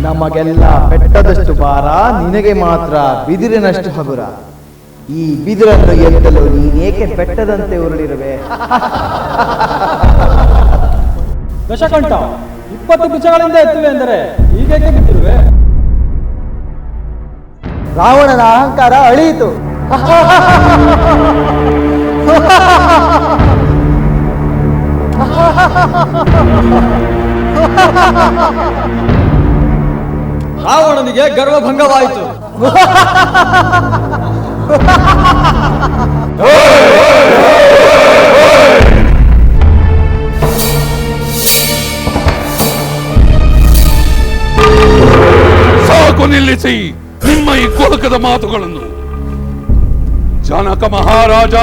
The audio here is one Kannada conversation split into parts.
ನಮಗೆಲ್ಲ ಬೆಟ್ಟದಷ್ಟು ಭಾರ, ನಿನಗೆ ಮಾತ್ರ ಬಿದಿರಿನಷ್ಟು ಹಗುರ. ಈ ಬಿದಿರನ್ನು ಎತ್ತಲು ನೀನೇಕೆ ಬೆಟ್ಟದಂತೆ ಉರುಳಿರುವೆ? ದಶಕಂಠ 20 ಭುಜಗಳಿಂದ ಎತ್ತುವೆ ಅಂದರೆ ಹೀಗೇಕೆ ಬಿದ್ದಿರುವೆ? ರಾವಣನ ಅಹಂಕಾರ ಅಳಿಯಿತು. ರಾವಣನಿಗೆ ಗರ್ವಭಂಗವಾಯಿತು. ಸಾಕು, ನಿಲ್ಲಿಸಿ ನಿಮ್ಮ ಈ ಕೊಳಕದ ಮಾತುಗಳನ್ನು. ಜನಕ ಮಹಾರಾಜ,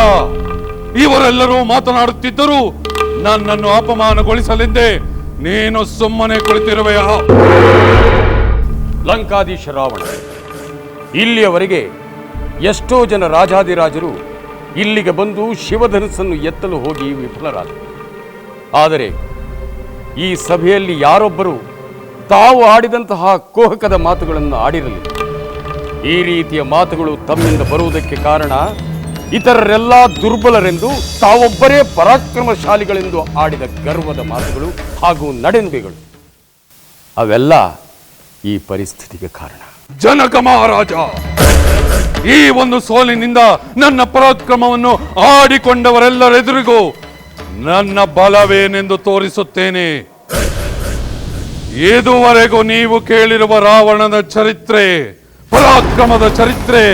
ಇವರೆಲ್ಲರೂ ಮಾತನಾಡುತ್ತಿದ್ದರೂ ನನ್ನನ್ನು ಅಪಮಾನಗೊಳಿಸಲೆಂದೇ ನೀನು ಸುಮ್ಮನೆ ಕುಳಿತಿರುವೆಯಾ? ಲಂಕಾಧೀಶ ರಾವಣ, ಇಲ್ಲಿಯವರೆಗೆ ಎಷ್ಟೋ ಜನ ರಾಜಾದಿರಾಜರು ಇಲ್ಲಿಗೆ ಬಂದು ಶಿವಧನುಸ್ಸನ್ನು ಎತ್ತಲು ಹೋಗಿ ವಿಫಲರಾದರು. ಆದರೆ ಈ ಸಭೆಯಲ್ಲಿ ಯಾರೊಬ್ಬರು ತಾವು ಆಡಿದಂತಹ ಕುಹಕದ ಮಾತುಗಳನ್ನು ಆಡಿರಲಿಲ್ಲ. ಈ ರೀತಿಯ ಮಾತುಗಳು ತಮ್ಮಿಂದ ಬರುವುದಕ್ಕೆ ಕಾರಣ ಇತರರೆಲ್ಲ ದುರ್ಬಲರೆಂದು, ತಾವೊಬ್ಬರೇ ಪರಾಕ್ರಮಶಾಲಿಗಳೆಂದು ಆಡಿದ ಗರ್ವದ ಮಾತುಗಳು ಹಾಗೂ ನಡೆನುಡಿಗಳು. ಅವೆಲ್ಲ ಈ ಪರಿಸ್ಥಿತಿಗೆ ಕಾರಣ. ಜನಕ ಮಹಾರಾಜ, ಈ ಒಂದು ಸೋಲಿನಿಂದ ನನ್ನ ಪರಾಕ್ರಮವನ್ನು ಆಡಿಕೊಂಡವರೆಲ್ಲರೆದುರಿಗೂ ನನ್ನ ಬಲವೇನೆಂದು ತೋರಿಸುತ್ತೇನೆ. ಇದುವರೆಗೂ ನೀವು ಕೇಳಿರುವ ರಾವಣನ ಚರಿತ್ರೆ, ಪರಾಕ್ರಮದ ಚರಿತ್ರೆ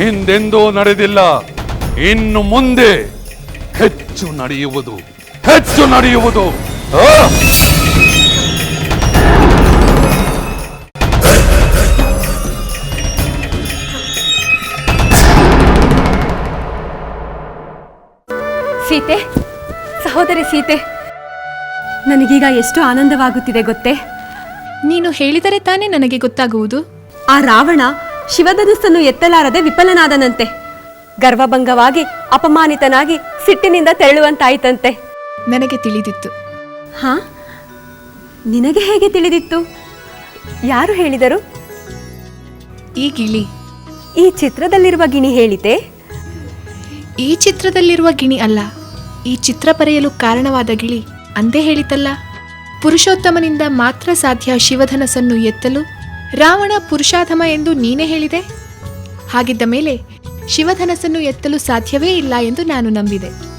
ಹಿಂದೆಂದೂ ನಡೆದಿಲ್ಲ. ಇನ್ನು ಮುಂದೆ ಹೆಚ್ಚು ನಡೆಯುವುದು. ಸೀತೆ, ಸಹೋದರಿ ಸೀತೆ, ನನಗೀಗ ಎಷ್ಟು ಆನಂದವಾಗುತ್ತಿದೆ ಗೊತ್ತೇ? ನೀನು ಹೇಳಿದರೆ ತಾನೇ ನನಗೆ ಗೊತ್ತಾಗುವುದು. ಆ ರಾವಣ ಶಿವಧನುಸ್ಸನ್ನು ಎತ್ತಲಾರದೆ ವಿಫಲನಾದನಂತೆ. ಗರ್ವಭಂಗವಾಗಿ ಅಪಮಾನಿತನಾಗಿ ಸಿಟ್ಟಿನಿಂದ ತೆರಳುವಂತಾಯಿತಂತೆ. ನನಗೆ ತಿಳಿದಿತ್ತು. ಹಾ, ನಿನಗೆ ಹೇಗೆ ತಿಳಿದಿತ್ತು? ಯಾರು ಹೇಳಿದರು? ಈ ಗಿಳಿ. ಈ ಚಿತ್ರದಲ್ಲಿರುವ ಗಿಣಿ ಹೇಳಿತೆ? ಈ ಚಿತ್ರದಲ್ಲಿರುವ ಗಿಣಿ ಅಲ್ಲ, ಈ ಚಿತ್ರ ಬರೆಯಲು ಕಾರಣವಾದ ಗಿಳಿ ಅಂದೇ ಹೇಳಿತಲ್ಲ. ಪುರುಷೋತ್ತಮನಿಂದ ಮಾತ್ರ ಸಾಧ್ಯ ಶಿವಧನಸ್ಸನ್ನು ಎತ್ತಲು. ರಾವಣ ಪುರುಷಾಧಮ ಎಂದು ನೀನೇ ಹೇಳಿದೆ. ಹಾಗಿದ್ದ ಮೇಲೆ ಶಿವಧನಸ್ಸನ್ನು ಎತ್ತಲು ಸಾಧ್ಯವೇ ಇಲ್ಲ ಎಂದು ನಾನು ನಂಬಿದೆ.